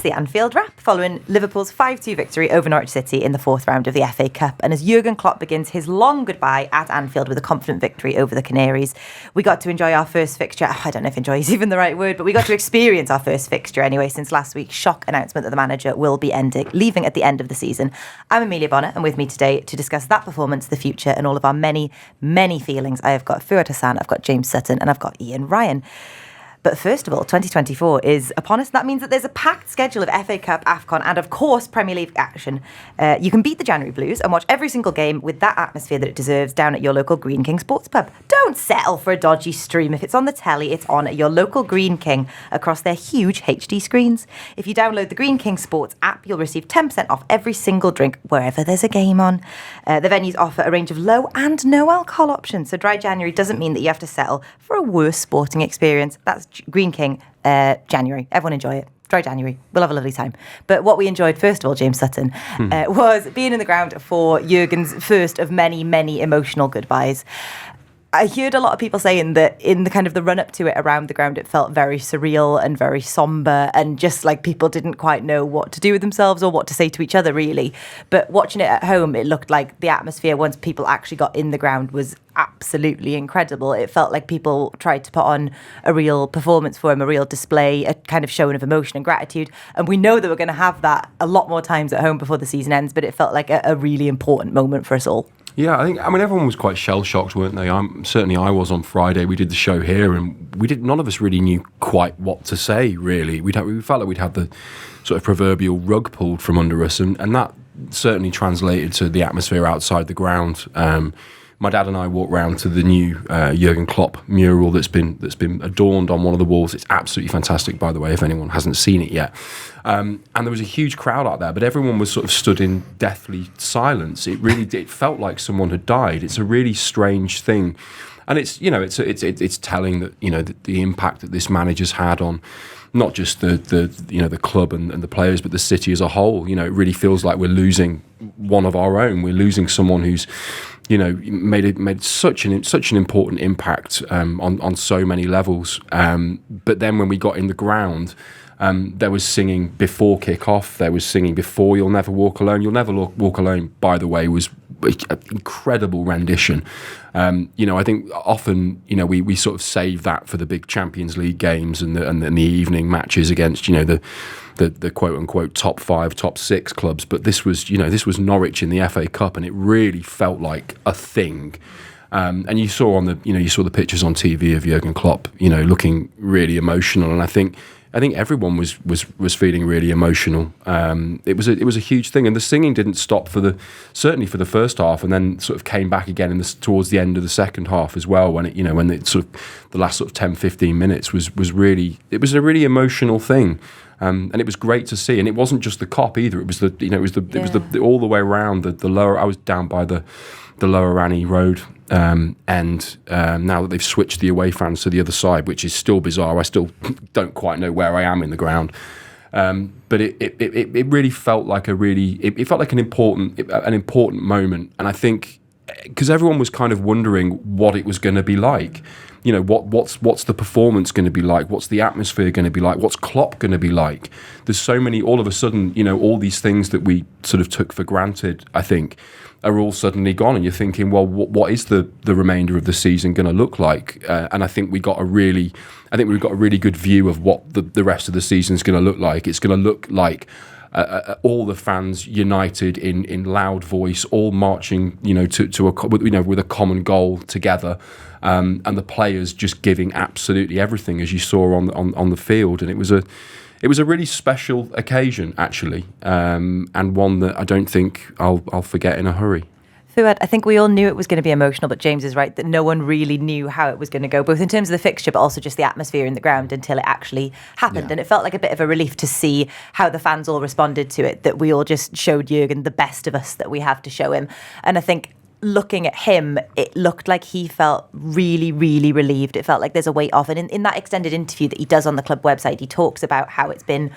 It's the Anfield Wrap following Liverpool's 5-2 victory over Norwich City in the fourth round of the FA Cup. And as Jurgen Klopp begins his long goodbye at Anfield with a confident victory over the Canaries, we got to enjoy our first fixture. I don't know if enjoy is even the right word, but we got to experience our first fixture anyway since last week's shock announcement that the manager will be leaving at the end of the season. I'm Emilia Bona, and with me today to discuss that performance, the future, and all of our many, many feelings, I have got Fuad Hasan, I've got James Sutton, and I've got Ian Ryan. But first of all, 2024 is upon us. That means that there's a packed schedule of FA Cup, AFCON, and of course Premier League action. You can beat the January Blues and watch every single game with that atmosphere that it deserves down at your local Green King Sports Pub. Don't settle for a dodgy stream. If it's on the telly, it's on at your local Green King across their huge HD screens. If you download the Green King Sports app, you'll receive 10% off every single drink wherever there's a game on. The venues offer a range of low and no alcohol options, so dry January doesn't mean that you have to settle for a worse sporting experience. That's Green King, January. Everyone enjoy it. Dry January. We'll have a lovely time. But what we enjoyed, first of all, James Sutton, was being in the ground for Jurgen's first of many, many emotional goodbyes. I heard a lot of people saying that in the kind of the run-up to it around the ground, it felt very surreal and very sombre, and just like people didn't quite know what to do with themselves or what to say to each other, really. But watching it at home, it looked like the atmosphere, once people actually got in the ground, was absolutely incredible. It felt like people tried to put on a real performance for him, a real display, a kind of showing of emotion and gratitude. And we know that we're going to have that a lot more times at home before the season ends, but it felt like a really important moment for us all. Yeah, I mean, everyone was quite shell-shocked, weren't they? Certainly I was on Friday. We did the show here, and none of us really knew quite what to say, really. We felt like we'd had the sort of proverbial rug pulled from under us, and that certainly translated to the atmosphere outside the ground. My dad and I walked round to the new Jurgen Klopp mural that's been adorned on one of the walls. It's absolutely fantastic, by the way, if anyone hasn't seen it yet. And there was a huge crowd out there, but everyone was sort of stood in deathly silence. It felt like someone had died. It's a really strange thing, and it's telling that the impact that this manager's had on not just the club and the players, but the city as a whole. It really feels like we're losing one of our own. We're losing someone who's made such an important impact on so many levels. But then when we got in the ground, there was singing before kick-off. There was singing before "You'll Never Walk Alone." "You'll Never Walk Alone," by the way, was an incredible rendition. I think often we sort of save that for the big Champions League games and the evening matches against the quote unquote top 5, top 6 clubs. But this was Norwich in the FA Cup, and it really felt like a thing. And you saw the pictures on TV of Jurgen Klopp, looking really emotional, and I think everyone was feeling really emotional. It was a huge thing, and the singing didn't stop certainly for the first half, and then sort of came back again towards the end of the second half as well. When the last sort of 10-15 minutes was a really emotional thing. And it was great to see, and it wasn't just the Kop either. It was the all the way around the lower. I was down by the lower Annie Road, and now that they've switched the away fans to the other side, which is still bizarre. I still don't quite know where I am in the ground, but it really felt like it felt like an important moment, and I think because everyone was kind of wondering what it was going to be like. What's the performance going to be like? What's the atmosphere going to be like? What's Klopp going to be like? There's so many, all of a sudden, all these things that we sort of took for granted, I think, are all suddenly gone. And you're thinking, well, what is the remainder of the season going to look like? And I think we've got a really good view of what the rest of the season is going to look like. It's going to look like all the fans united in loud voice, all marching, with a common goal together, and the players just giving absolutely everything, as you saw on the field. And it was a really special occasion, actually, and one that I don't think I'll forget in a hurry. Fuad, I think we all knew it was going to be emotional, but James is right that no one really knew how it was going to go, both in terms of the fixture, but also just the atmosphere in the ground until it actually happened. Yeah. And it felt like a bit of a relief to see how the fans all responded to it, that we all just showed Jurgen the best of us that we have to show him. And I think looking at him, it looked like he felt really, really relieved. It felt like there's a weight off. And in that extended interview that he does on the club website, he talks about how it's been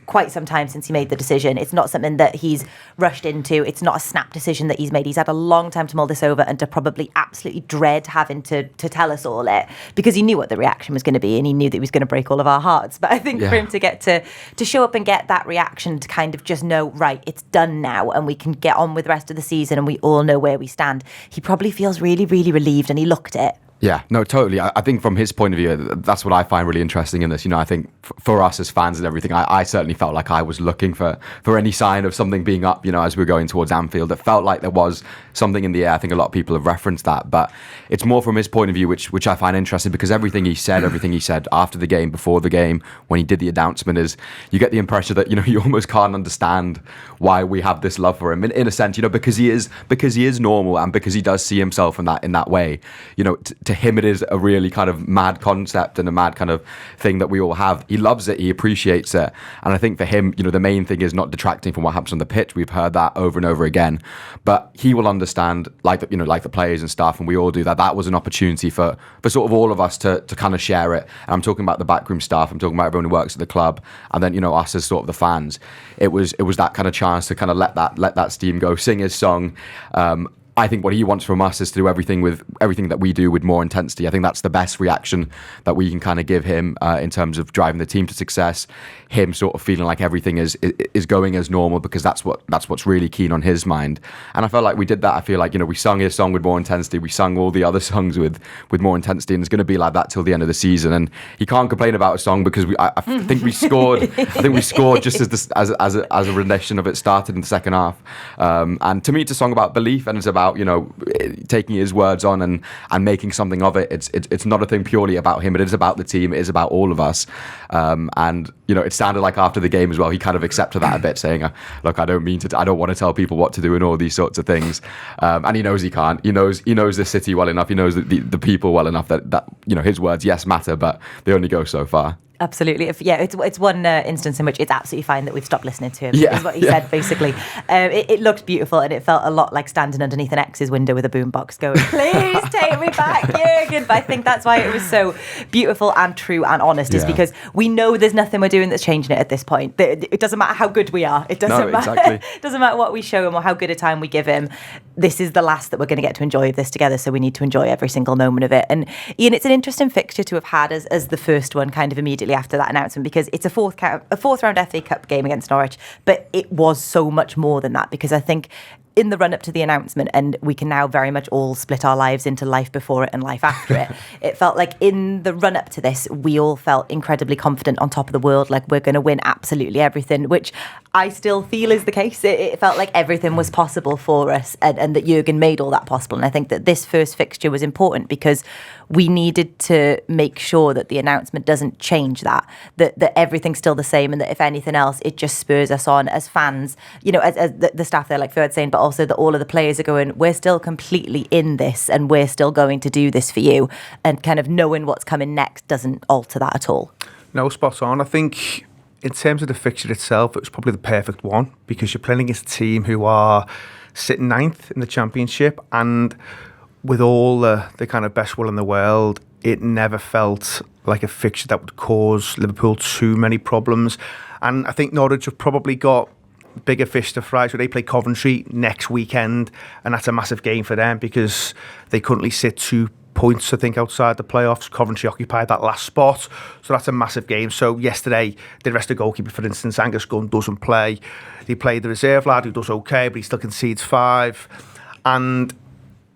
quite some time since he made the decision. It's not something that he's rushed into. It's not a snap decision that he's made. He's had a long time to mull this over and to probably absolutely dread having to tell us all it, because he knew what the reaction was going to be and he knew that he was going to break all of our hearts. But I think for him to get to show up and get that reaction, to kind of just know, right, it's done now and we can get on with the rest of the season and we all know where we stand, he probably feels really, really relieved, and he looked it. Yeah, no, totally. I think from his point of view, that's what I find really interesting in this. I think for us as fans and everything, I certainly felt like I was looking for any sign of something being up, as we were going towards Anfield. It felt like there was something in the air. I think a lot of people have referenced that, but it's more from his point of view, which I find interesting, because everything he said after the game, before the game, when he did the announcement, is you get the impression that, you almost can't understand why we have this love for him in a sense, because he is normal, and because he does see himself in that way. To him, it is a really kind of mad concept and a mad kind of thing that we all have. He loves it, he appreciates it, and I think for him, the main thing is not detracting from what happens on the pitch. We've heard that over and over again, but he will understand, like the players and stuff, and we all do that was an opportunity for sort of all of us to kind of share it. And I'm talking about the backroom staff, I'm talking about everyone who works at the club, and then us as sort of the fans. It was that kind of chance to kind of let that steam go, sing his song. I think what he wants from us is to do everything that we do with more intensity. I think that's the best reaction that we can kind of give him in terms of driving the team to success. Him sort of feeling like everything is going as normal, because that's what's really keen on his mind. And I felt like we did that. I feel like we sung his song with more intensity. We sung all the other songs with more intensity, and it's going to be like that till the end of the season. And he can't complain about a song, because I think we scored. I think we scored just as a rendition of it started in the second half. And to me, it's a song about belief, and it's about taking his words on and making something of it. It's not a thing purely about him. It is about the team. It is about all of us. And it sounded like after the game as well, he kind of accepted that a bit, saying, "Look, I don't want to tell people what to do and all these sorts of things." And he knows he can't. He knows the city well enough. He knows the people well enough that his words, yes, matter, but they only go so far. Absolutely. It's one instance in which it's absolutely fine that we've stopped listening to him, is what he said, basically. It looked beautiful, and it felt a lot like standing underneath an ex's window with a boombox going, "Please take me back, Jurgen." But I think that's why it was so beautiful and true and honest, is because we know there's nothing we're doing that's changing it at this point. It doesn't matter how good we are. It doesn't matter. It doesn't matter what we show him or how good a time we give him. This is the last that we're going to get to enjoy this together, so we need to enjoy every single moment of it. And Ian, it's an interesting fixture to have had as the first one kind of immediately after that announcement, because it's a fourth round FA Cup game against Norwich, but it was so much more than that, because I think in the run up to the announcement, and we can now very much all split our lives into life before it and life after it, it felt like in the run up to this, we all felt incredibly confident, on top of the world, like we're going to win absolutely everything, which I still feel is the case. It felt like everything was possible for us, and that Jurgen made all that possible. And I think that this first fixture was important, because we needed to make sure that the announcement doesn't change that everything's still the same, and that if anything else, it just spurs us on as fans, as the staff there, like Fuad saying, but also that all of the players are going, we're still completely in this, and we're still going to do this for you, and kind of knowing what's coming next doesn't alter that at all. No, spot on. I think in terms of the fixture itself, it was probably the perfect one, because you're playing against a team who are sitting ninth in the Championship, and with all the kind of best will in the world, it never felt like a fixture that would cause Liverpool too many problems. And I think Norwich have probably got bigger fish to fry. So they play Coventry next weekend, and that's a massive game for them, because they currently sit 2 points, I think, outside the playoffs. Coventry occupied that last spot, so that's a massive game. So yesterday, the rest of the goalkeeper, for instance, Angus Gunn, doesn't play. They played the reserve lad, who does okay, but he still concedes 5. And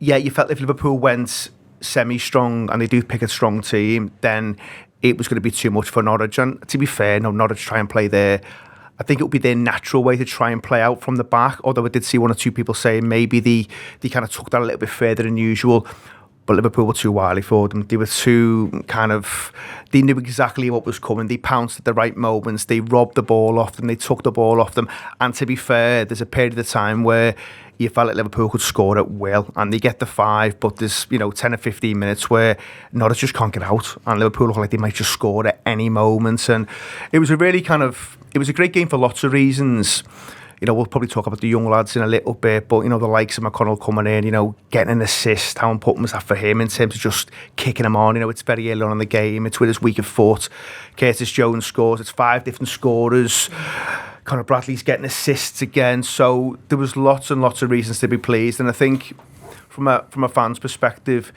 yeah, you felt if Liverpool went semi-strong, and they do pick a strong team, then it was going to be too much for Norwich. And to be fair, Norwich try and play there. I think it would be their natural way to try and play out from the back, although I did see one or two people saying maybe they kind of took that a little bit further than usual. But Liverpool were too wily for them. They were too they knew exactly what was coming. They pounced at the right moments. They robbed the ball off them. They took the ball off them. And to be fair, there's a period of time where you felt like Liverpool could score at will, and they get the 5, but there's 10 or 15 minutes where Norwich just can't get out, and Liverpool look like they might just score at any moment. And it was a really it was a great game for lots of reasons. we'll probably talk about the young lads in a little bit, but, the likes of McConnell coming in, getting an assist, how important was that for him in terms of just kicking him on? It's very early on in the game. It's with his weaker foot. Curtis Jones scores. It's 5 different scorers. Conor Bradley's getting assists again. So there was lots and lots of reasons to be pleased. And I think from a fan's perspective,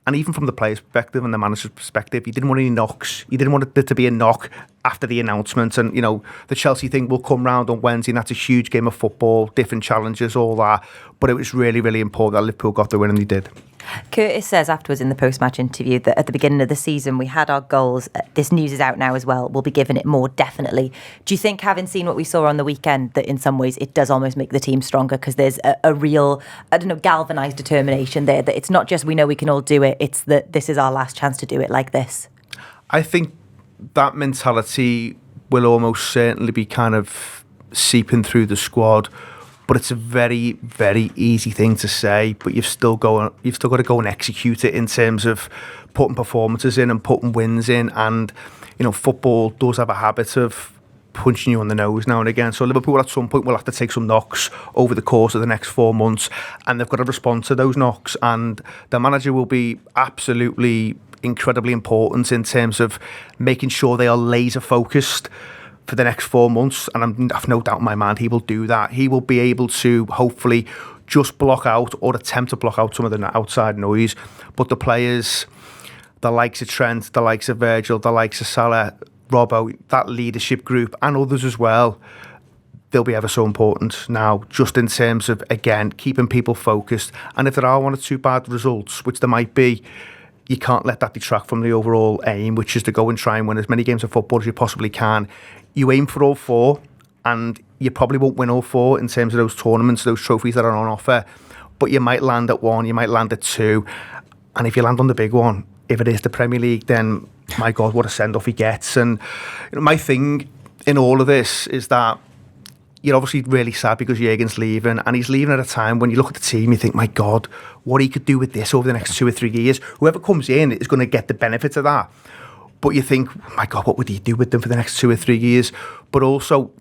and even from the player's perspective and the manager's perspective, he didn't want any knocks. He didn't want there to be a knock after the announcement. And, the Chelsea thing will come round on Wednesday, and that's a huge game of football, different challenges, all that. But it was really, really important that Liverpool got the win, and they did. Curtis says afterwards in the post-match interview that at the beginning of the season we had our goals. This news is out now as well. We'll be giving it more, definitely. Do you think, having seen what we saw on the weekend, that in some ways it does almost make the team stronger because there's a real, galvanised determination there, that it's not just we know we can all do it, it's that this is our last chance to do it like this? I think that mentality will almost certainly be kind of seeping through the squad. But it's a very, very easy thing to say. But you've still got to go and execute it in terms of putting performances in and putting wins in. And football does have a habit of punching you on the nose now and again. So Liverpool at some point will have to take some knocks over the course of the next 4 months, and they've got to respond to those knocks. And the manager will be absolutely incredibly important in terms of making sure they are laser focused for the next 4 months, and I've no doubt in my mind he will do that. He will be able to hopefully just block out or attempt to block out some of the outside noise, but the players, the likes of Trent, the likes of Virgil, the likes of Salah, Robbo, that leadership group and others as well, they'll be ever so important now, just in terms of, again, keeping people focused. And if there are 1 or 2 bad results, which there might be, you can't let that detract from the overall aim, which is to go and try and win as many games of football as you possibly can. You aim for all 4, and you probably won't win all 4 in terms of those tournaments, those trophies that are on offer, but you might land at 1, you might land at 2, and if you land on the big one, if it is the Premier League, then my God, what a send-off he gets. And my thing in all of this is that you're obviously really sad because Jurgen's leaving, and he's leaving at a time when you look at the team, you think, my God, what he could do with this over the next 2 or 3 years. Whoever comes in is going to get the benefit of that. But you think, my God, what would he do with them for the next 2 or 3 years? But also,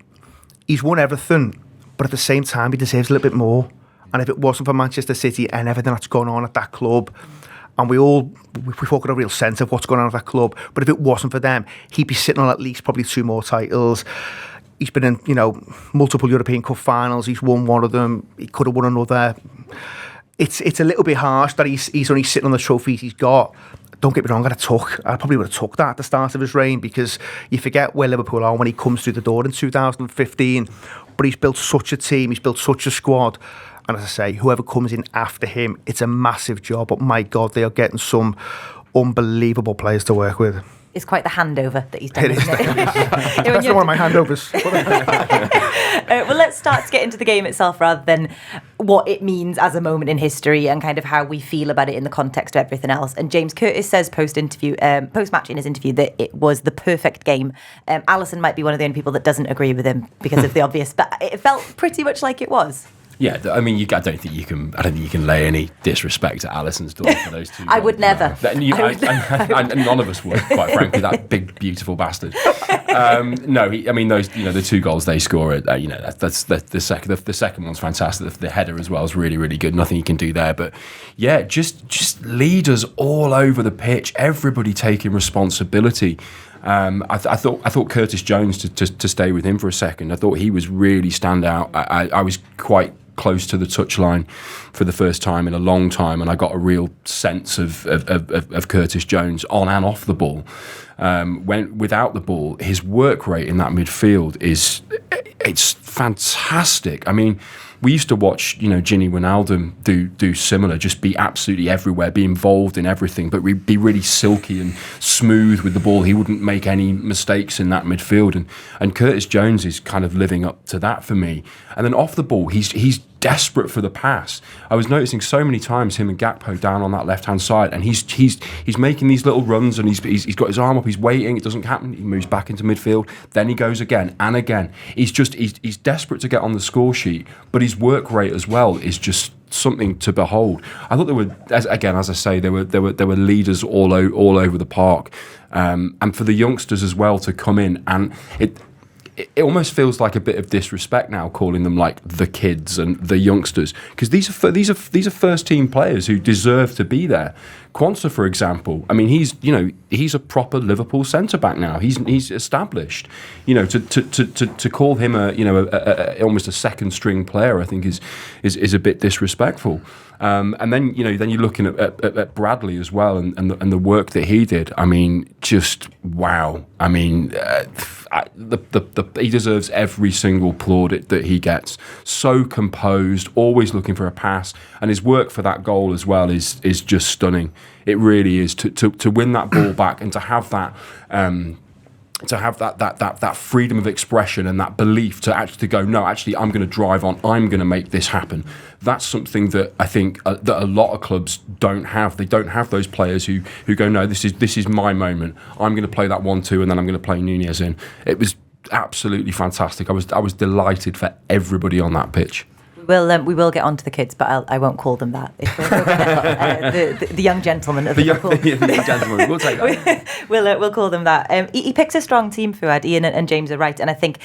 he's won everything, but at the same time, he deserves a little bit more. And if it wasn't for Manchester City and everything that's gone on at that club, and we've all got a real sense of what's going on at that club, but if it wasn't for them, he'd be sitting on at least probably 2 more titles. He's been in, multiple European Cup finals. He's won one of them. He could have won another. It's a little bit harsh that he's only sitting on the trophies he's got. Don't get me wrong, I probably would have took that at the start of his reign, because you forget where Liverpool are when he comes through the door in 2015. But he's built such a team, he's built such a squad. And as I say, whoever comes in after him, it's a massive job. But my God, they are getting some unbelievable players to work with. It's quite the handover that he's done, It is. isn't it? That's not one of my handovers. Well, let's start to get into the game itself rather than what it means as a moment in history and kind of how we feel about it in the context of everything else. And James Curtis says post-match in his interview that it was the perfect game. Alison might be one of the only people that doesn't agree with him because of the obvious, but it felt pretty much like it was. Yeah, I mean, I don't think you can lay any disrespect at Alisson's door for those 2 I would never. And none of us would, quite frankly. That big, beautiful bastard. The 2 goals they score, that's the second one's fantastic. The header as well is really, really good. Nothing you can do there. But yeah, just leaders all over the pitch. Everybody taking responsibility. I thought Curtis Jones, to stay with him for a second, I thought he was really stand out. I was quite close to the touchline for the first time in a long time, and I got a real sense of Curtis Jones on and off the ball. When without the ball, his work rate in that midfield it's fantastic. I mean, we used to watch, Gini Wijnaldum do similar, just be absolutely everywhere, be involved in everything, but be really silky and smooth with the ball. He wouldn't make any mistakes in that midfield, and Curtis Jones is kind of living up to that for me. And then off the ball, he's desperate for the pass. I was noticing so many times him and Gakpo down on that left-hand side, and he's making these little runs, and he's got his arm up, he's waiting, it doesn't happen, he moves back into midfield, then he goes again and again. He's desperate to get on the score sheet, but his work rate as well is just something to behold. I thought there were, as I say, there were leaders all over the park, and for the youngsters as well to come in, and it almost feels like a bit of disrespect now calling them like the kids and the youngsters, because these are first team players who deserve to be there. Quansah, for example, I mean, he's a proper Liverpool centre back now. He's established. To call him almost a second string player, I think is a bit disrespectful. And then you're looking at Bradley as well, and the work that he did. I mean, just wow. I mean, he deserves every single plaudit that he gets. So composed, always looking for a pass, and his work for that goal as well is just stunning. It really is to win that ball back and to have that. To have that freedom of expression and that belief to actually go, no, actually, I'm going to drive on. I'm going to make this happen. That's something that I think that a lot of clubs don't have. They don't have those players who go, no, this is my moment. I'm going to play that 1-2 and then I'm going to play Nunez in. It was absolutely fantastic. I was delighted for everybody on that pitch. We will get on to the kids, but I won't call them that. The young gentleman of Liverpool. The young gentleman. We'll take that. We'll call them that. He picks a strong team, Fuad. Ian and James are right, and I think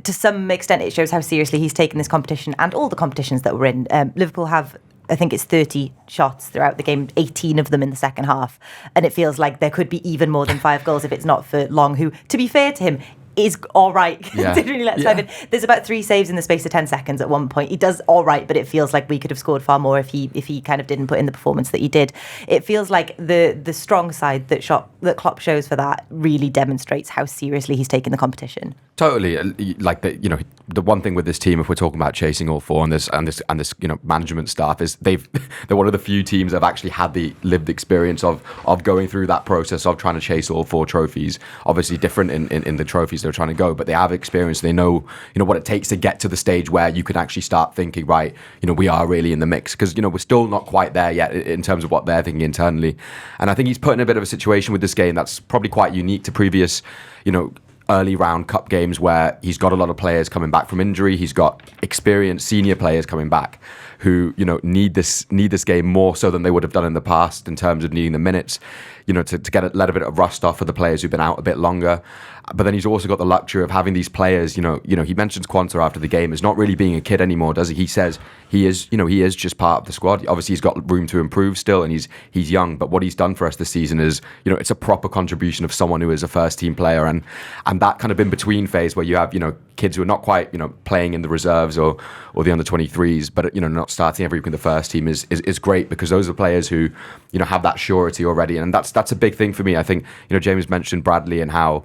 to some extent it shows how seriously he's taken this competition and all the competitions that we're in. Liverpool have, I think it's 30 shots throughout the game, 18 of them in the second half, and it feels like there could be even more than 5 goals if it's not for Long, who, to be fair to him, is all right considering he lets 5 in. There's about 3 saves in the space of 10 seconds at one point. He does all right, but it feels like we could have scored far more if he kind of didn't put in the performance that he did. It feels like the strong side that Klopp shows for that really demonstrates how seriously he's taken the competition. Totally, like the one thing with this team, if we're talking about chasing all 4 and this management staff, is they're one of the few teams that have actually had the lived experience of going through that process of trying to chase all 4 trophies. Obviously different in the trophies they're trying to go, but they have experience. They know what it takes to get to the stage where you can actually start thinking, right, we are really in the mix, because we're still not quite there yet in terms of what they're thinking internally. And I think he's put in a bit of a situation with this game that's probably quite unique to previous early round cup games, where he's got a lot of players coming back from injury. He's got experienced senior players coming back who need this game more so than they would have done in the past in terms of needing the minutes, to let a bit of rust off for the players who've been out a bit longer. But then he's also got the luxury of having these players, he mentions Quansah after the game as not really being a kid anymore, does he? He says he is just part of the squad. Obviously he's got room to improve still, and he's young, but what he's done for us this season is, it's a proper contribution of someone who is a first team player, and that kind of in between phase where you have, kids who are not quite, playing in the reserves or the under 23s, but not starting every week in the first team is great, because those are players who, have that surety already, and that's a big thing for me. I think, James mentioned Bradley and how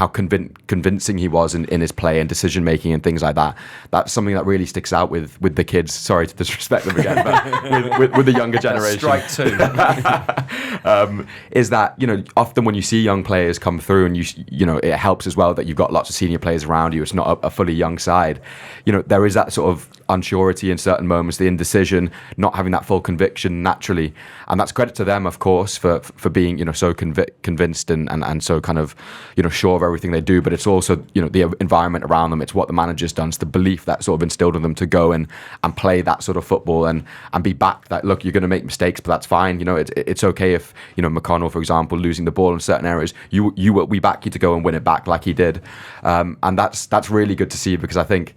convincing he was in his play and decision making and things like that. That's something that really sticks out with the kids. Sorry to disrespect them again, but with the younger generation. Strike 2. Is that often when you see young players come through, and it helps as well that you've got lots of senior players around you. It's not a fully young side. There is that sort of unsurety in certain moments, the indecision, not having that full conviction naturally, and that's credit to them, of course, for being so convinced and so kind of sure of everything they do. But it's also the environment around them. It's what the manager's done. It's the belief that sort of instilled in them to go and play that sort of football and be back. That look, you're going to make mistakes, but that's fine. It's okay if McConnell, for example, losing the ball in certain areas, we back you to go and win it back like he did, and that's really good to see, because I think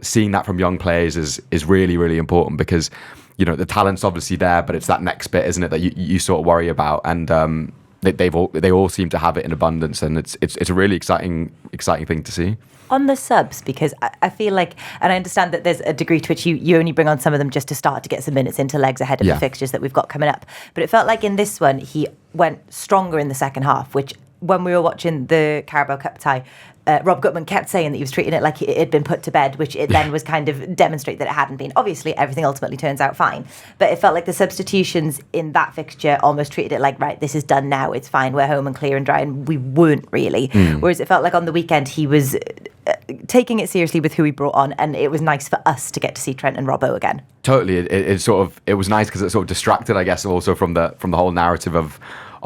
seeing that from young players is really, really important, because the talent's obviously there, but it's that next bit, isn't it, that you sort of worry about, and they all seem to have it in abundance, and it's a really exciting thing to see. On the subs, because I feel like, and I understand that there's a degree to which you only bring on some of them just to start to get some minutes into legs ahead of the fixtures that we've got coming up, but it felt like in this one he went stronger in the second half, which when we were watching the Carabao Cup tie, Rob Gutman kept saying that he was treating it like it had been put to bed, which it then was kind of demonstrate that it hadn't been. Obviously, everything ultimately turns out fine. But it felt like the substitutions in that fixture almost treated it like, right, this is done now, it's fine, we're home and clear and dry, and we weren't really. Whereas it felt like on the weekend he was taking it seriously with who he brought on, and it was nice for us to get to see Trent and Robbo again. Totally. It was nice because it sort of distracted, I guess, also from the whole narrative of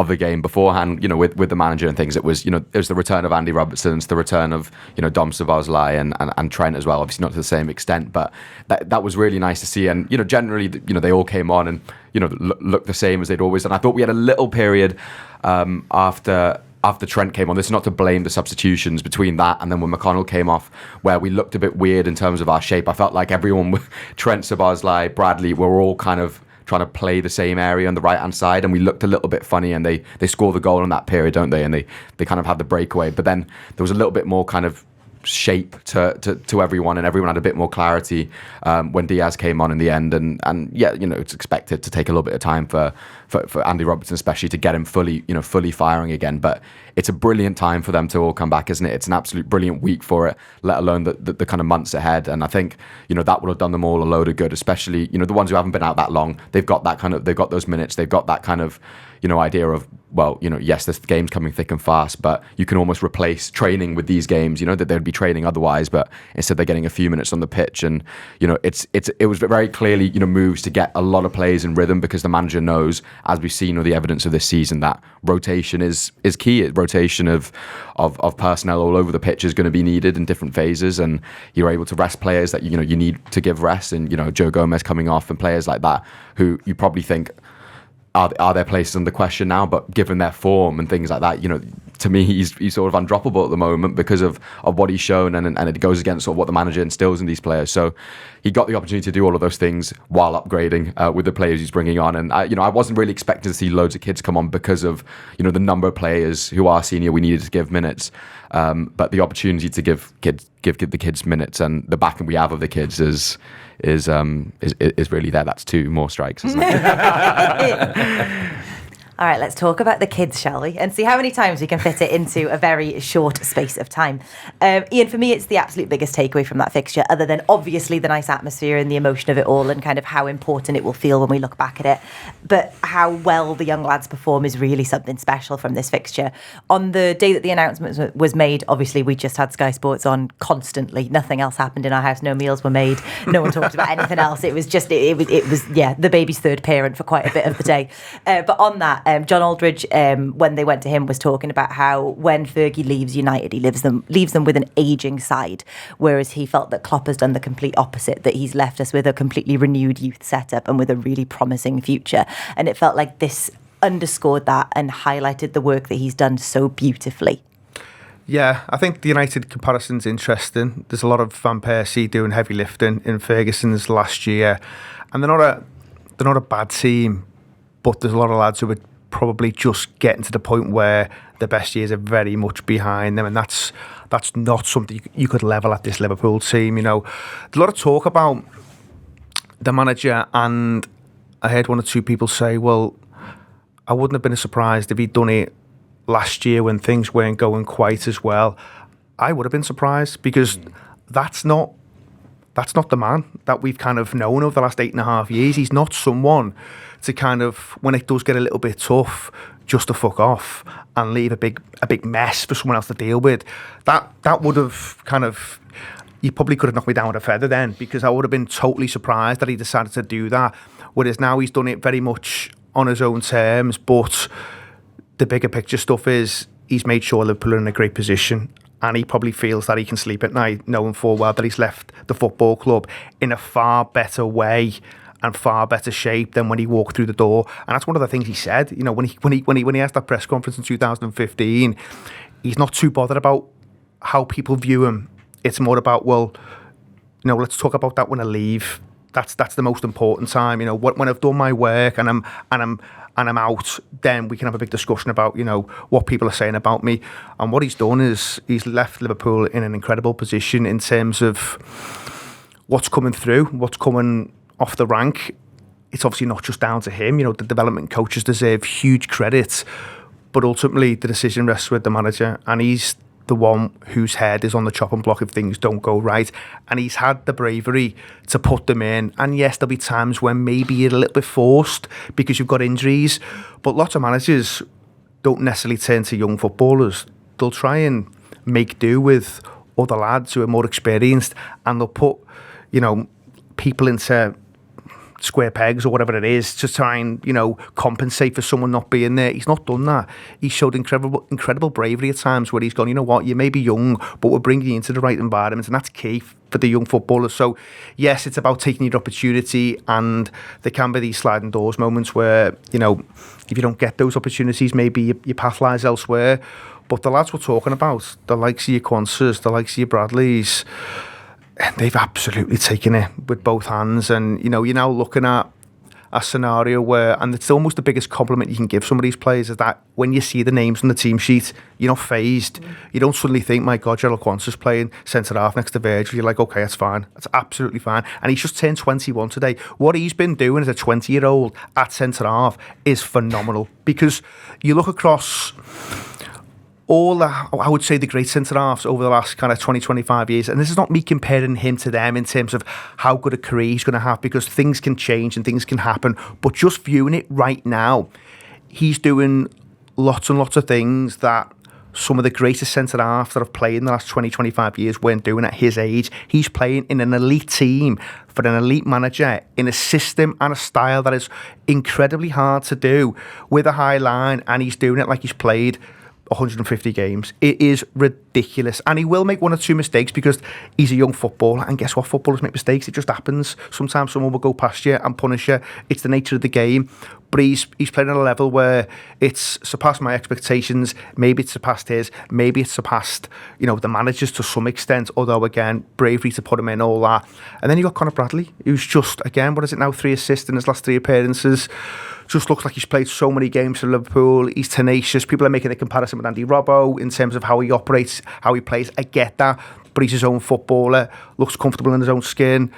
the game beforehand, with the manager and things. It was, it was the return of Andy Robertson, the return of, Dom Szoboszlai and Trent as well, obviously not to the same extent, but that was really nice to see. And, generally, they all came on and, looked the same as they'd always done. I thought we had a little period after after Trent came on, this is not to blame the substitutions between that and then when McConnell came off, where we looked a bit weird in terms of our shape. I felt like everyone, Trent, Szoboszlai, Bradley, were all kind of trying to play the same area on the right-hand side, and we looked a little bit funny, and they score the goal in that period, don't they? And they kind of had the breakaway. But then there was a little bit more kind of shape to everyone, and everyone had a bit more clarity when Diaz came on in the end. And yeah, it's expected to take a little bit of time for Andy Robertson especially to get him fully firing again. But it's a brilliant time for them to all come back, isn't it? It's an absolute brilliant week for it, let alone the kind of months ahead. And I think that would have done them all a load of good, especially the ones who haven't been out that long. They've got those minutes, they've got that kind of idea of, well, yes, this game's coming thick and fast, but you can almost replace training with these games, that they'd be training otherwise, but instead they're getting a few minutes on the pitch. And it was very clearly moves to get a lot of players in rhythm, because the manager knows, as we've seen with the evidence of this season, that rotation is key. Rotation of personnel all over the pitch is going to be needed in different phases, and you're able to rest players that you need to give rest, and Joe Gomez coming off and players like that who you probably think are their places under question now, but given their form and things like that, to me he's sort of undroppable at the moment because of what he's shown, and it goes against sort of what the manager instills in these players. So he got the opportunity to do all of those things while upgrading with the players he's bringing on. And I wasn't really expecting to see loads of kids come on because of the number of players who are senior we needed to give minutes, but the opportunity to give the kids minutes and the backing we have of the kids is really there. That's 2 more strikes, isn't it? All right, let's talk about the kids, shall we? And see how many times we can fit it into a very short space of time. Ian, for me, it's the absolute biggest takeaway from that fixture, other than obviously the nice atmosphere and the emotion of it all and kind of how important it will feel when we look back at it. But how well the young lads perform is really something special from this fixture. On the day that the announcement was made, obviously we just had Sky Sports on constantly. Nothing else happened in our house. No meals were made. No one talked about anything else. It was just, it was the baby's third parent for quite a bit of the day. But on that, John Aldridge, when they went to him, was talking about how when Fergie leaves United, he leaves them with an ageing side, whereas he felt that Klopp has done the complete opposite, that he's left us with a completely renewed youth setup and with a really promising future. And it felt like this underscored that and highlighted the work that he's done so beautifully. Yeah, I think the United comparison's interesting. There's a lot of Van Persie doing heavy lifting in Ferguson's last year, and they're not a bad team, but there's a lot of lads who are probably just getting to the point where the best years are very much behind them, and that's not something you could level at this Liverpool team. There's a lot of talk about the manager, and I heard 1 or 2 people say, well, I wouldn't have been surprised if he'd done it last year when things weren't going quite as well. I would have been surprised, because that's not the man that we've kind of known over the last 8.5 years. He's not someone to kind of, when it does get a little bit tough, just to fuck off and leave a big mess for someone else to deal with. That would have kind of, you probably could have knocked me down with a feather then, because I would have been totally surprised that he decided to do that. Whereas now he's done it very much on his own terms, but the bigger picture stuff is he's made sure Liverpool are in a great position, and he probably feels that he can sleep at night knowing full well that he's left the football club in a far better way and far better shape than when he walked through the door. And that's one of the things he said. When he has that press conference in 2015, he's not too bothered about how people view him. It's more about, well, let's talk about that when I leave. That's the most important time. When I've done my work and I'm out, then we can have a big discussion about what people are saying about me. And what he's done is he's left Liverpool in an incredible position in terms of what's coming through, what's coming off the rank. It's obviously not just down to him. The development coaches deserve huge credit, but ultimately the decision rests with the manager, and he's the one whose head is on the chopping block if things don't go right. And he's had the bravery to put them in. And yes, there'll be times when maybe you're a little bit forced because you've got injuries, but lots of managers don't necessarily turn to young footballers. They'll try and make do with other lads who are more experienced, and they'll put people into square pegs or whatever it is to try and, compensate for someone not being there. He's not done that. He showed incredible bravery at times where he's gone, you know what, you may be young, but we're bringing you into the right environment, and that's key for the young footballers. So, yes, it's about taking your opportunity, and there can be these sliding doors moments where, if you don't get those opportunities, maybe your path lies elsewhere. But the lads we're talking about, the likes of your Quansers, the likes of your Bradleys, they've absolutely taken it with both hands. And, you're now looking at a scenario where, and it's almost the biggest compliment you can give some of these players, is that when you see the names on the team sheet, you're not fazed. You don't suddenly think, my God, Gerald Quansers playing centre-half next to Virgil. You're like, okay, that's fine. That's absolutely fine. And he's just turned 21 today. What he's been doing as a 20-year-old at centre-half is phenomenal, because you look across I would say, the great centre-halves over the last kind of 20, 25 years. And this is not me comparing him to them in terms of how good a career he's going to have, because things can change and things can happen. But just viewing it right now, he's doing lots and lots of things that some of the greatest centre-halves that have played in the last 20, 25 years weren't doing at his age. He's playing in an elite team for an elite manager in a system and a style that is incredibly hard to do with a high line, and he's doing it like he's played 150 games. It is ridiculous, and he will make one or two mistakes because he's a young footballer, and guess what, footballers make mistakes. It just happens. Sometimes someone will go past you and punish you. It's the nature of the game. But he's playing at a level where it's surpassed my expectations. Maybe it's surpassed his. Maybe it's surpassed, the managers to some extent, although again, bravery to put him in, all that. And then you got Conor Bradley, who's just, again, what is it now, 3 assists in his last 3 appearances. Just looks like he's played so many games for Liverpool. He's tenacious. People are making a comparison with Andy Robbo in terms of how he operates, how he plays. I get that, but he's his own footballer. Looks comfortable in his own skin.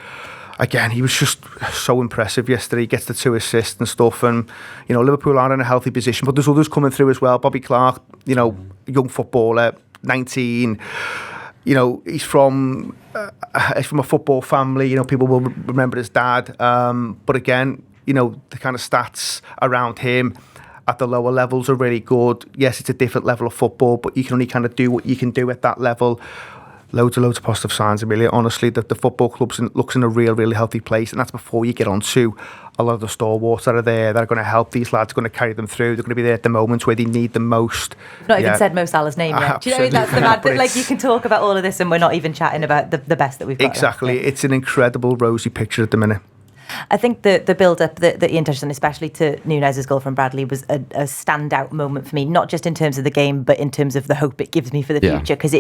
Again, he was just so impressive yesterday. He gets the 2 assists and stuff, and Liverpool are in a healthy position. But there's others coming through as well. Bobby Clark, young footballer, 19. He's from a football family. People will remember his dad. But again, the kind of stats around him at the lower levels are really good. Yes, it's a different level of football, but you can only kind of do what you can do at that level. Loads of positive signs, Emilia. Honestly, the football club looks in a really healthy place, and that's before you get on to a lot of the stalwarts that are there that are going to help these lads, going to carry them through. They're going to be there at the moments where they need them most. Not even said Mo Salah's name yet. Do you know, that's the mad thing? Like, you can talk about all of this and we're not even chatting about the best that we've got. Exactly. It's an incredible rosy picture at the minute. I think the build-up that Ian touched on, especially to Nunez's goal from Bradley, was a standout moment for me, not just in terms of the game, but in terms of the hope it gives me for the future, because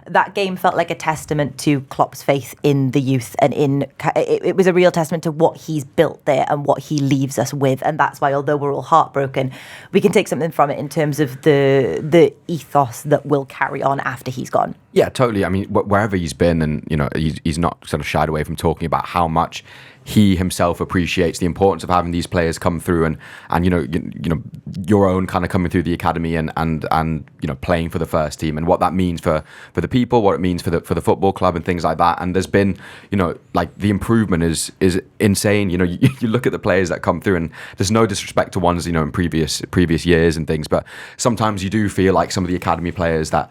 that game felt like a testament to Klopp's faith in the youth, and it was a real testament to what he's built there and what he leaves us with. And that's why, although we're all heartbroken, we can take something from it in terms of the ethos that will carry on after he's gone. Yeah, totally. I mean, wherever he's been, and he's not sort of shied away from talking about how much he himself appreciates the importance of having these players come through, and your own kind of coming through the academy and playing for the first team, and what that means for the people, what it means for the football club and things like that. And there's been like the improvement is insane. You look at the players that come through, and there's no disrespect to ones in previous years and things, but sometimes you do feel like some of the academy players that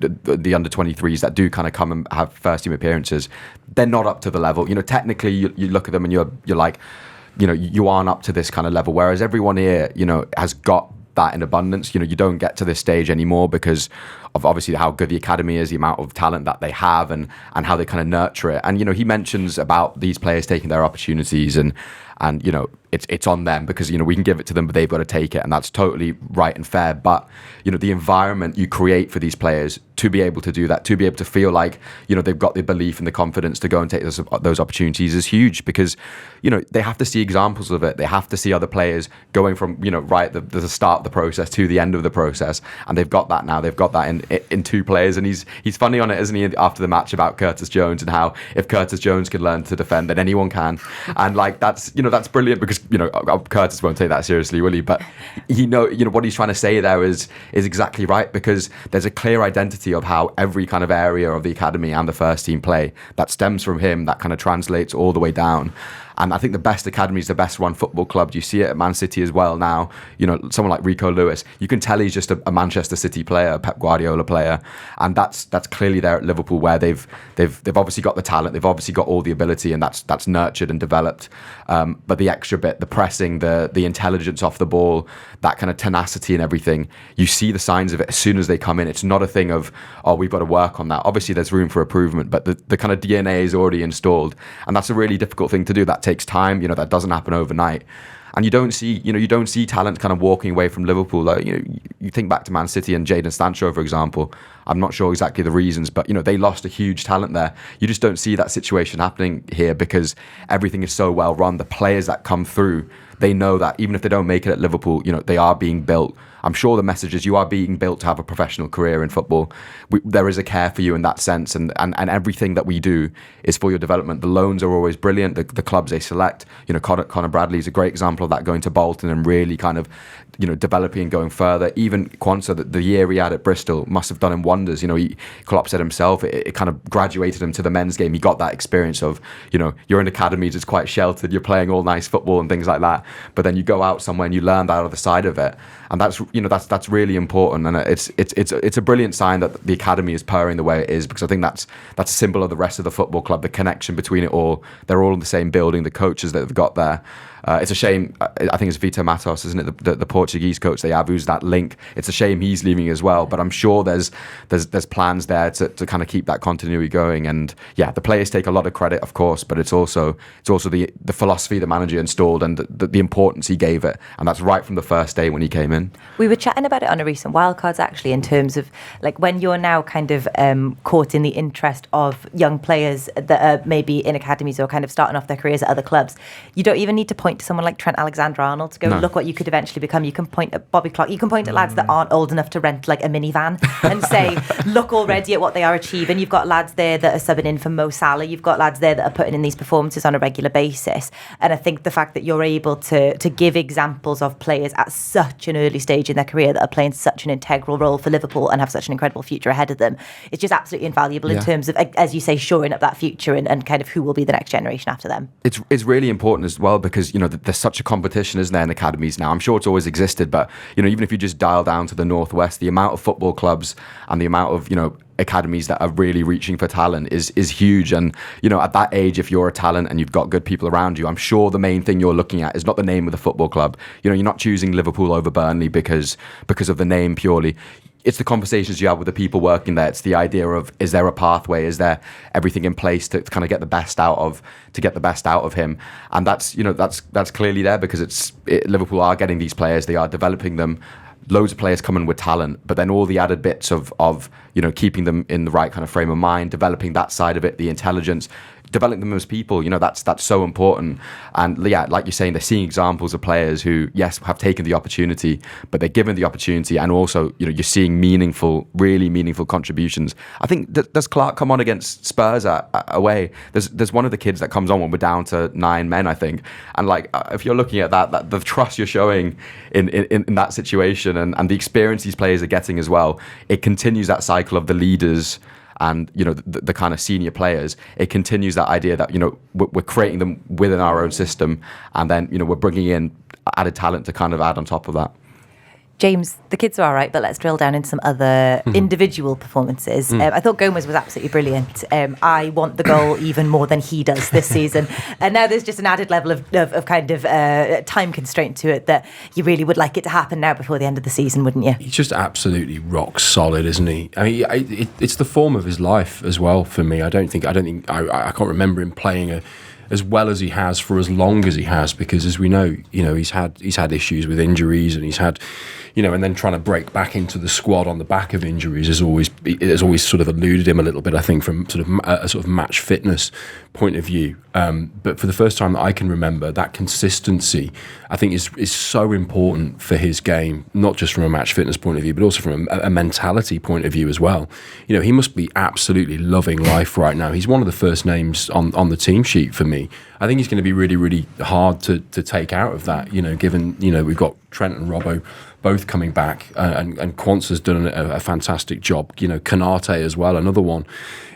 the under 23s that do kind of come and have first team appearances, they're not up to the level. Technically you look at them and you're like, you aren't up to this kind of level. Whereas everyone here, has got that in abundance. You don't get to this stage anymore because of obviously how good the academy is, the amount of talent that they have, and how they kind of nurture it. And he mentions about these players taking their opportunities, and it's on them because we can give it to them, but they've got to take it, and that's totally right and fair. But the environment you create for these players to be able to do that, to be able to feel like they've got the belief and the confidence to go and take those opportunities is huge, because they have to see examples of it. They have to see other players going from right at the start of the process to the end of the process, and they've got that now. They've got that in 2 players, and he's funny on it, isn't he, after the match about Curtis Jones, and how if Curtis Jones can learn to defend, then anyone can. And like that's brilliant, because Curtis won't take that seriously, will he? But what he's trying to say there is exactly right, because there's a clear identity of how every kind of area of the academy and the first team play that stems from him, that kind of translates all the way down. And I think the best academy is the best run football club. You see it at Man City as well now. You know, someone like Rico Lewis, you can tell he's just a Manchester City player, a Pep Guardiola player, and that's clearly there at Liverpool, where they've obviously got the talent, they've obviously got all the ability, and that's nurtured and developed. But the extra bit, the pressing, the intelligence off the ball, that kind of tenacity and everything, you see the signs of it as soon as they come in. It's not a thing of, oh, we've got to work on that. Obviously, there's room for improvement, but the kind of DNA is already installed, and that's a really difficult thing to do. That takes time. You know, that doesn't happen overnight. And you don't see talent kind of walking away from Liverpool. Like, you know, you think back to Man City and Jadon Sancho, for example. I'm not sure exactly the reasons, but, you know, they lost a huge talent there. You just don't see that situation happening here because everything is so well run. The players that come through, they know that even if they don't make it at Liverpool, you know, they are being built. I'm sure the message is you are being built to have a professional career in football. There is a care for you in that sense, and everything that we do is for your development. The loans are always brilliant. The clubs they select, you know, Connor Bradley is a great example of that, going to Bolton and really kind of, you know, developing and going further. Even Quansah, the year he had at Bristol must have done him wonders. You know, Klopp said himself, it kind of graduated him to the men's game. He got that experience of, you know, you're in academies, it's quite sheltered, you're playing all nice football and things like that, but then you go out somewhere and you learn that other side of it, and that's really important. And it's a brilliant sign that the academy is purring the way it is, because I think that's a symbol of the rest of the football club, the connection between it all. They're all in the same building, the coaches that they've got there. It's a shame. I think it's Vitor Matos, isn't it, the Portuguese coach they have, who's that link. It's a shame he's leaving as well. But I'm sure there's plans there to kind of keep that continuity going. And yeah, the players take a lot of credit, of course, but it's also the philosophy the manager installed and the importance he gave it, and that's right from the first day when he came in. We were chatting about it on a recent Wildcards, actually, in terms of like when you're now kind of caught in the interest of young players that are maybe in academies or kind of starting off their careers at other clubs. You don't even need to point to someone like Trent Alexander-Arnold to go, look what you could eventually become. You can point at Bobby Clark. You can point at lads that aren't old enough to rent like a minivan and say, look already at what they are achieving. You've got lads there that are subbing in for Mo Salah. You've got lads there that are putting in these performances on a regular basis. And I think the fact that you're able to give examples of players at such an early stage in their career that are playing such an integral role for Liverpool and have such an incredible future ahead of them, it's just absolutely invaluable in terms of, as you say, shoring up that future and kind of who will be the next generation after them. It's really important as well, because, you know, there's such a competition, isn't there, in academies now. I'm sure it's always existed, but, you know, even if you just dial down to the Northwest, the amount of football clubs and the amount of, you know, academies that are really reaching for talent is huge. And, you know, at that age, if you're a talent and you've got good people around you, I'm sure the main thing you're looking at is not the name of the football club. You know, you're not choosing Liverpool over Burnley because of the name purely. It's the conversations you have with the people working there. It's the idea of, is there a pathway? Is there everything in place to kind of get the best out of him? And that's, you know, that's clearly there, because Liverpool are getting these players. They are developing them. Loads of players coming with talent, but then all the added bits of you know, keeping them in the right kind of frame of mind, developing that side of it, the intelligence, developing them as people, you know, that's so important. And yeah, like you're saying, they're seeing examples of players who, yes, have taken the opportunity, but they're given the opportunity, and also, you know, you're seeing really meaningful contributions. I think, does Clark come on against Spurs away? There's one of the kids that comes on when we're down to 9 men, I think. And like, if you're looking at that the trust you're showing in that situation and the experience these players are getting as well, it continues that cycle of the leaders and, you know, the kind of senior players. It continues that idea that, you know, we're creating them within our own system, and then, you know, we're bringing in added talent to kind of add on top of that. James, the kids are all right, but let's drill down into some other individual performances. I thought Gomez was absolutely brilliant. I want the goal even more than he does this season. And now there's just an added level of kind of time constraint to it that you really would like it to happen now before the end of the season, wouldn't you? He's just absolutely rock solid, isn't he? I mean, it's the form of his life as well for me. I can't remember him playing as well as he has for as long as he has, because as we know, you know, he's had issues with injuries, and he's had, you know, and then trying to break back into the squad on the back of injuries has always sort of eluded him a little bit, I think, from sort of a sort of match fitness point of view. But for the first time that I can remember, that consistency, I think, is so important for his game, not just from a match fitness point of view, but also from a mentality point of view as well. You know, he must be absolutely loving life right now. He's one of the first names on the team sheet for me. I think he's going to be really, really hard to take out of that, you know, given, you know, we've got Trent and Robbo both coming back, and Kwanzaa's done a fantastic job. Kanate as well, another one.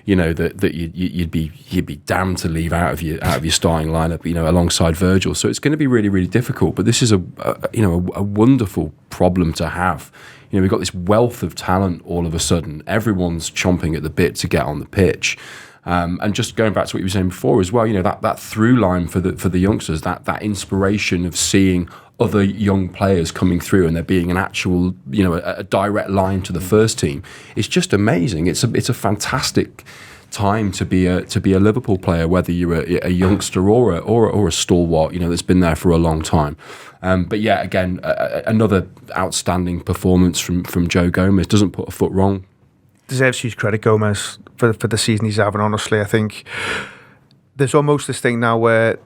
That you'd be damned to leave out of your starting lineup. Alongside Virgil. So it's going to be really, really difficult. But this is a wonderful problem to have. We've got this wealth of talent all of a sudden. Everyone's chomping at the bit to get on the pitch. And just going back to what you were saying before as well, that through line for the youngsters, that inspiration of seeing other young players coming through and there being an actual, a direct line to the first team, it's just amazing. It's a fantastic time to be a Liverpool player, whether you're a youngster or a stalwart, that's been there for a long time. But yeah, again, another outstanding performance from Joe Gomez. Doesn't put a foot wrong. Deserves huge credit, Gomez, for the season he's having. Honestly, I think there's almost this thing now where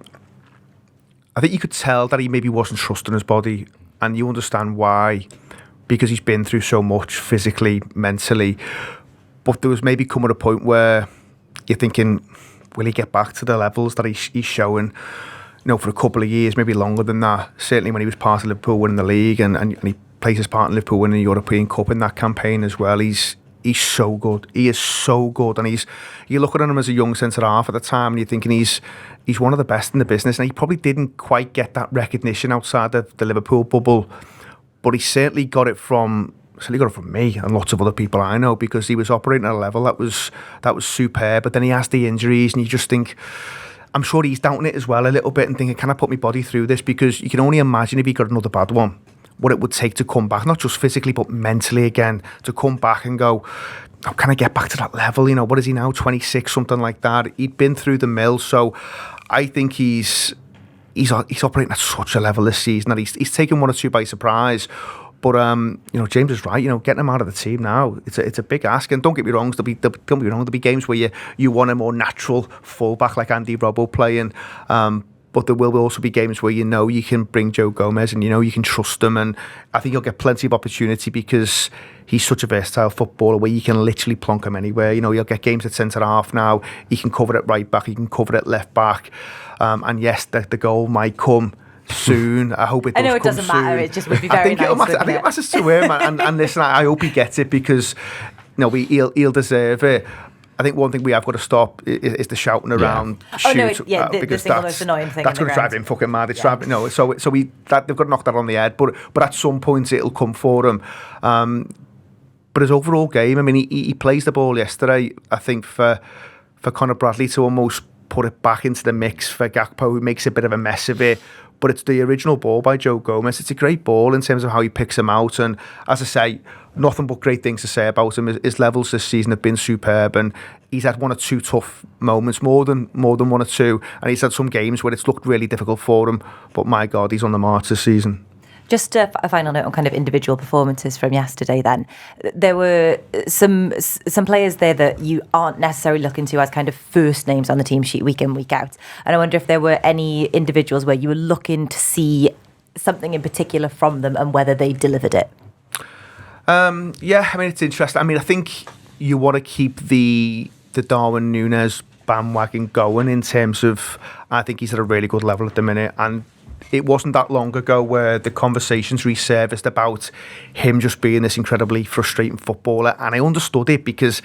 I think you could tell that he maybe wasn't trusting his body, and you understand why, because he's been through so much physically, mentally. But there was maybe coming a point where you're thinking, will he get back to the levels that he's showing? For a couple of years, maybe longer than that. Certainly when he was part of Liverpool winning the league, and he plays his part in Liverpool winning the European Cup in that campaign as well. He's so good. He is so good, and you're looking at him as a young centre half at the time, and you're thinking he's one of the best in the business, and he probably didn't quite get that recognition outside of the Liverpool bubble, but he certainly got it from me and lots of other people I know, because he was operating at a level that was superb. But then he has the injuries, and you just think, I'm sure he's doubting it as well a little bit and thinking, can I put my body through this? Because you can only imagine if he got another bad one, what it would take to come back, not just physically but mentally again, to come back and go, oh, can I get back to that level? What is he now, 26, something like that? He'd been through the mill, so I think he's operating at such a level this season that he's taken one or two by surprise. But James is right. Getting him out of the team now, it's a big ask. And don't get me wrong, there'll be games where you want a more natural fullback like Andy Robbo playing. But there will also be games where you can bring Joe Gomez and you can trust him. And I think you'll get plenty of opportunity because he's such a versatile footballer where you can literally plonk him anywhere. You'll get games at centre half now. He can cover it right back. He can cover it left back. And yes, the goal might come soon. I hope it does. I know it doesn't soon. matter. It just would be very nice. I think it matters to him. And listen, I hope he gets it because he'll deserve it. I think one thing we have got to stop is the shouting around. Because the single most annoying thing. That's going to drive him fucking mad. It's driving. So they've got to knock that on the head. But at some point it'll come for him. But his overall game, I mean, he plays the ball yesterday. I think for Conor Bradley to almost put it back into the mix for Gakpo, who makes a bit of a mess of it. But it's the original ball by Joe Gomez. It's a great ball in terms of how he picks him out. And as I say, nothing but great things to say about him. His levels this season have been superb, and he's had one or two tough moments, more than one or two. And he's had some games where it's looked really difficult for him. But my God, he's on the march this season. Just a final note on kind of individual performances from yesterday then. There were some players there that you aren't necessarily looking to as kind of first names on the team sheet week in, week out. And I wonder if there were any individuals where you were looking to see something in particular from them and whether they delivered it. Yeah, I mean, it's interesting. I mean, I think you want to keep the Darwin Nunez bandwagon going in terms of, I think he's at a really good level at the minute. And it wasn't that long ago where the conversations resurfaced about him just being this incredibly frustrating footballer, and I understood it because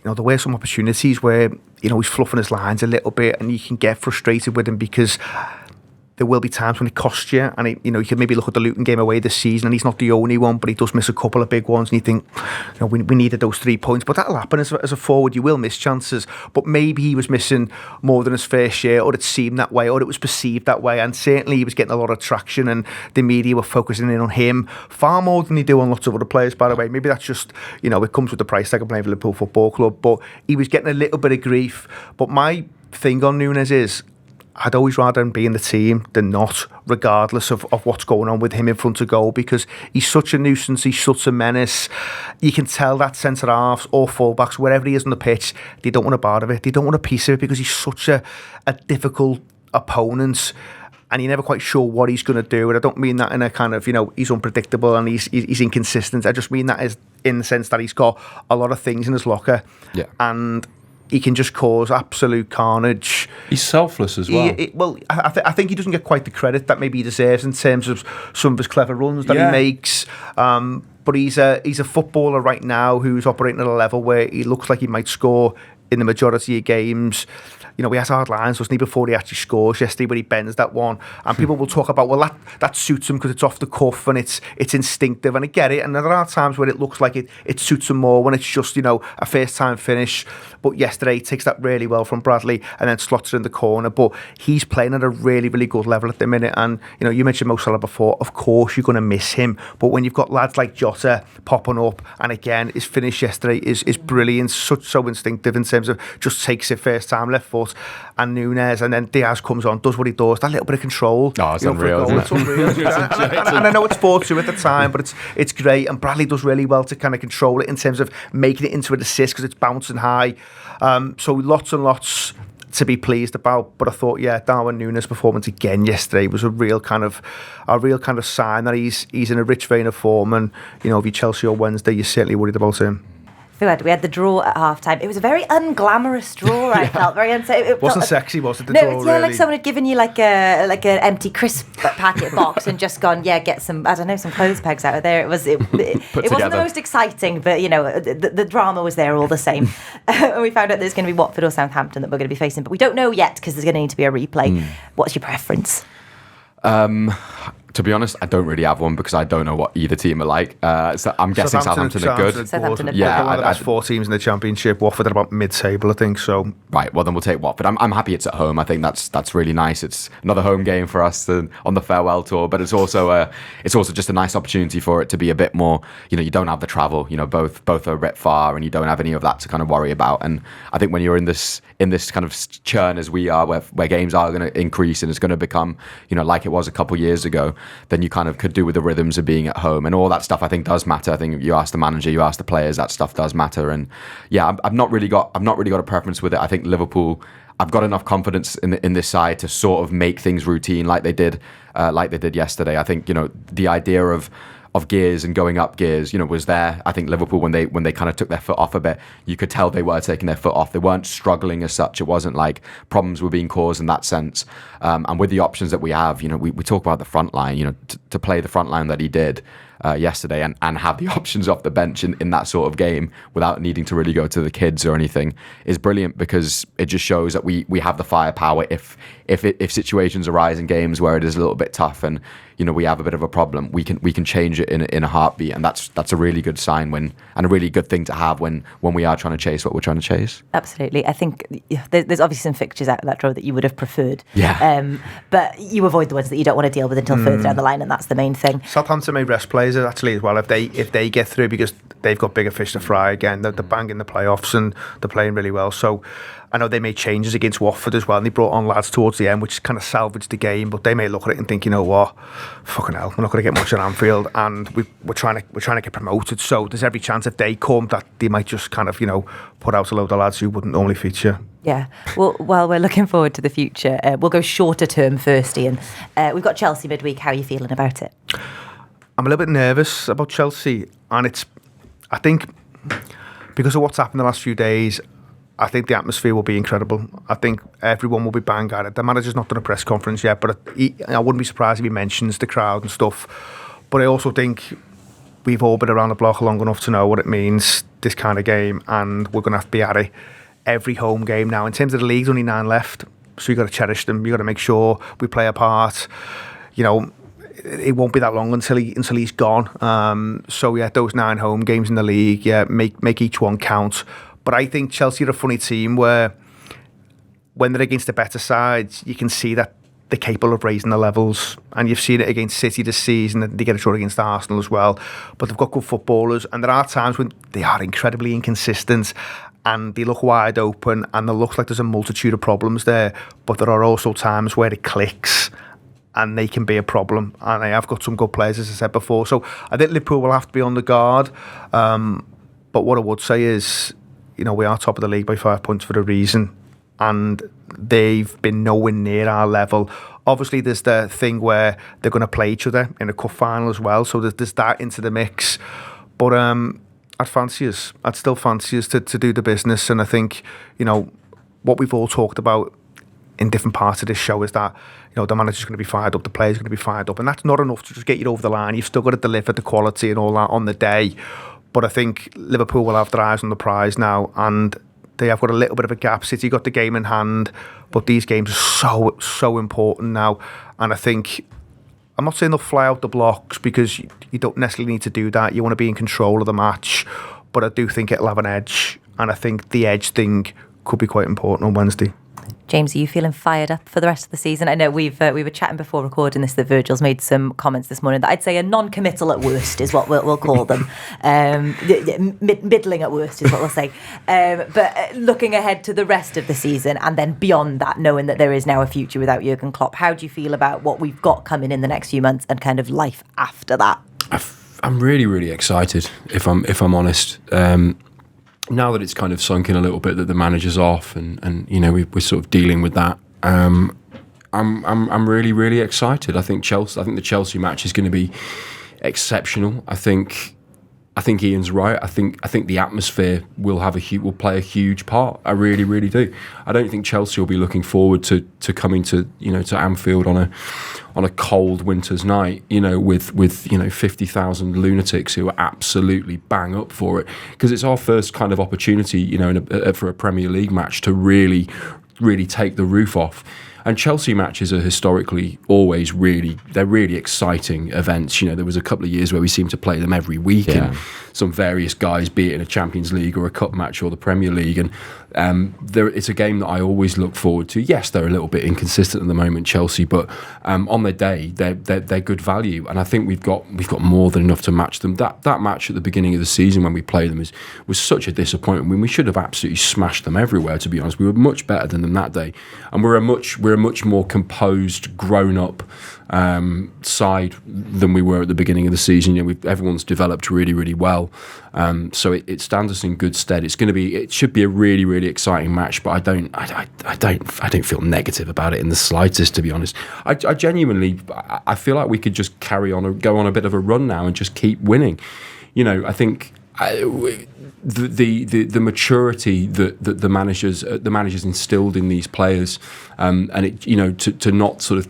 there were some opportunities where he's fluffing his lines a little bit, and you can get frustrated with him because there will be times when it costs you, and you can maybe look at the Luton game away this season, and he's not the only one, but he does miss a couple of big ones, and you think, we needed those 3 points, but that'll happen as a forward. You will miss chances, but maybe he was missing more than his fair share, or it seemed that way, or it was perceived that way, and certainly he was getting a lot of traction, and the media were focusing in on him far more than they do on lots of other players, by the way. Maybe that's just, it comes with the price tag of playing for Liverpool Football Club, but he was getting a little bit of grief. But my thing on Nunez is, I'd always rather him be in the team than not, regardless of what's going on with him in front of goal, because he's such a nuisance, he's such a menace. You can tell that centre-halves or full-backs, wherever he is on the pitch, they don't want a part of it, they don't want a piece of it, because he's such a difficult opponent, and you're never quite sure what he's going to do. And I don't mean that in a kind of, he's unpredictable and he's inconsistent. I just mean that as in the sense that he's got a lot of things in his locker. Yeah. And he can just cause absolute carnage. He's selfless as well. I think he doesn't get quite the credit that maybe he deserves in terms of some of his clever runs that he makes. But he's a footballer right now who's operating at a level where he looks like he might score in the majority of games. You know, he has hard lines, doesn't he, before he actually scores yesterday, where he bends that one. And people will talk about, well, that suits him because it's off the cuff and it's instinctive, and I get it. And there are times where it looks like it suits him more when it's just, you know, a first-time finish. But yesterday, he takes that really well from Bradley and then slots it in the corner. But he's playing at a really, really good level at the minute. And, you know, you mentioned Mo Salah before. Of course, you're going to miss him. But when you've got lads like Jota popping up, and again, his finish yesterday is brilliant, so instinctive in terms of just takes it first time, left foot, and Nunez, and then Diaz comes on, does what he does, that little bit of control. Oh, it's unreal, isn't it? It's unreal. and I know it's 4-2 at the time, but it's great, and Bradley does really well to kind of control it in terms of making it into an assist because it's bouncing high. So lots and lots to be pleased about. But I thought, Darwin Nunez' performance again yesterday was a real kind of sign that he's in a rich vein of form, and you know, if you're Chelsea on Wednesday, you're certainly worried about him. Fuad, we had the draw at half-time. It was a very unglamorous draw, I felt. Very it wasn't sexy, was it, the draw, No, really? like someone had given you like an empty crisp packet box and just gone, get some, I don't know, some clothes pegs out of there. It wasn't the most exciting, but, you know, the drama was there all the same. And we found out there's going to be Watford or Southampton that we're going to be facing, but we don't know yet because there's going to need to be a replay. What's your preference? To be honest, I don't really have one because I don't know what either team are like. So I'm guessing Southampton are good. Southampton are good. Yeah, one of the best 4 teams in the Championship. Watford are about mid-table, I think. So right, well then we'll take Watford. I'm happy it's at home. I think that's really nice. It's another home game for us on the farewell tour, but it's also just a nice opportunity for it to be a bit more. You know, you don't have the travel. You know, both are a bit far, and you don't have any of that to kind of worry about. And I think when you're in this kind of churn as we are, where games are going to increase and it's going to become, you know, like it was a couple of years ago, then you kind of could do with the rhythms of being at home, and all that stuff I think does matter. I think you ask the manager, you ask the players, that stuff does matter. And yeah, I've not really got a preference with it. I think Liverpool, I've got enough confidence in this side to sort of make things routine like they did yesterday. I think, you know, the idea of gears and going up gears, you know, was there. I think Liverpool, when they kind of took their foot off a bit, you could tell they were taking their foot off. They weren't struggling as such. It wasn't like problems were being caused in that sense. And with the options that we have, you know, we talk about the front line, you know, to play the front line that he did yesterday and have the options off the bench in that sort of game without needing to really go to the kids or anything is brilliant, because it just shows that we have the firepower if situations arise in games where it is a little bit tough and, you know, we have a bit of a problem, we can change it in a heartbeat, and that's a really good sign and a really good thing to have when we are trying to chase what we're trying to chase. Absolutely. I think there's obviously some fixtures out of that draw that you would have preferred. Yeah. But you avoid the ones that you don't want to deal with until further down the line, and that's the main thing. Southampton may rest players actually as well if they get through, because they've got bigger fish to fry again. They're banging the playoffs and they're playing really well. So I know they made changes against Watford as well, and they brought on lads towards the end, which kind of salvaged the game. But they may look at it and think, you know what, fucking hell, we're not going to get much at Anfield, and we're trying to get promoted. So there's every chance if they come that they might just kind of, you know, put out a load of lads who wouldn't normally feature. Yeah. Well, while we're looking forward to the future, we'll go shorter term first, Ian. We've got Chelsea midweek. How are you feeling about it? I'm a little bit nervous about Chelsea, and I think because of what's happened the last few days, I think the atmosphere will be incredible. I think everyone will be bang at it. The manager's not done a press conference yet, but I wouldn't be surprised if he mentions the crowd and stuff. But I also think we've all been around the block long enough to know what it means, this kind of game, and we're going to have to be at it every home game now. In terms of the league, only 9 left, so you've got to cherish them. You've got to make sure we play a part. You know, it won't be that long until he's gone. So yeah, those 9 home games in the league, yeah, make each one count. But I think Chelsea are a funny team where when they're against the better sides, you can see that they're capable of raising the levels. And you've seen it against City this season, and they get a draw against Arsenal as well. But they've got good footballers, and there are times when they are incredibly inconsistent and they look wide open and it looks like there's a multitude of problems there. But there are also times where it clicks and they can be a problem. And they have got some good players, as I said before. So I think Liverpool will have to be on the guard. But what I would say is, you know, we are top of the league by 5 points for a reason, and they've been nowhere near our level. Obviously, there's the thing where they're going to play each other in a cup final as well, so there's that into the mix. But I'd fancy us. I'd still fancy us to do the business. And I think, what we've all talked about in different parts of this show is that, the manager's going to be fired up, the players going to be fired up. And that's not enough to just get you over the line. You've still got to deliver the quality and all that on the day. But I think Liverpool will have their eyes on the prize now. And they have got a little bit of a gap. City got the game in hand. But these games are so important now. And I think, I'm not saying they'll fly out the blocks because you don't necessarily need to do that. You want to be in control of the match. But I do think it'll have an edge. And I think the edge thing could be quite important on Wednesday. James, are you feeling fired up for the rest of the season? I know we were chatting before recording this that Virgil's made some comments this morning that I'd say are non-committal at worst is what we'll call them. Middling at worst is what we'll say. But looking ahead to the rest of the season and then beyond that, knowing that there is now a future without Jurgen Klopp, how do you feel about what we've got coming in the next few months and kind of life after that? I'm really, really excited, if I'm honest. Now that it's kind of sunk in a little bit that the manager's off and we're sort of dealing with that, I'm really, really excited. I think the Chelsea match is going to be exceptional. I think Ian's right. I think the atmosphere will play a huge part. I really, really do. I don't think Chelsea will be looking forward to coming to Anfield on a cold winter's night, with 50,000 lunatics who are absolutely bang up for it, because it's our first kind of opportunity, for a Premier League match to really, really take the roof off. And Chelsea matches are historically always they're really exciting events. There was a couple of years where we seemed to play them every week, and some various guys, be it in a Champions League or a Cup match or the Premier League. And it's a game that I always look forward to. Yes, they're a little bit inconsistent at the moment, Chelsea, but on their day, they're good value. And I think we've got more than enough to match them. That match at the beginning of the season when we played them was such a disappointment. We should have absolutely smashed them everywhere, to be honest. We were much better than them that day. And we're a much more composed, grown-up side than we were at the beginning of the season. Everyone's developed really, really well, so it stands us in good stead. It should be a really, really exciting match, but I don't feel negative about it in the slightest, to be honest. I genuinely feel like we could just go on a bit of a run now and just keep winning. I think. The maturity that the managers instilled in these players, and it to not sort of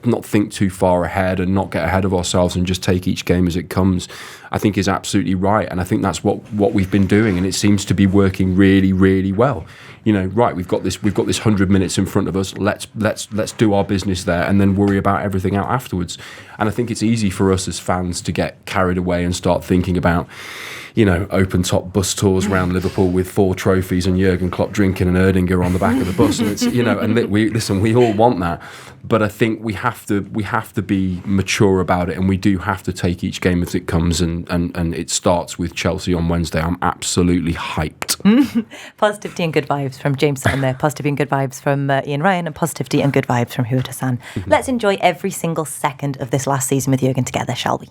not think too far ahead and not get ahead of ourselves and just take each game as it comes, I think is absolutely right. And I think that's what we've been doing, and it seems to be working really, really well. Right, we've got this 100 minutes in front of us. Let's do our business there and then worry about everything out afterwards. And I think it's easy for us as fans to get carried away and start thinking about open top bus tours around Liverpool with 4 trophies and Jurgen Klopp drinking an Erdinger on the back of the bus. And it's and we all want that, but I think we have to be mature about it, and we do have to take each game as it comes. And it starts with Chelsea on Wednesday. I'm absolutely hyped. Positivity and good vibes from James Sutton there. Positivity and good vibes from Ian Ryan, and positivity and good vibes from Hasan. Let's enjoy every single second of this last season with Jurgen together, shall we?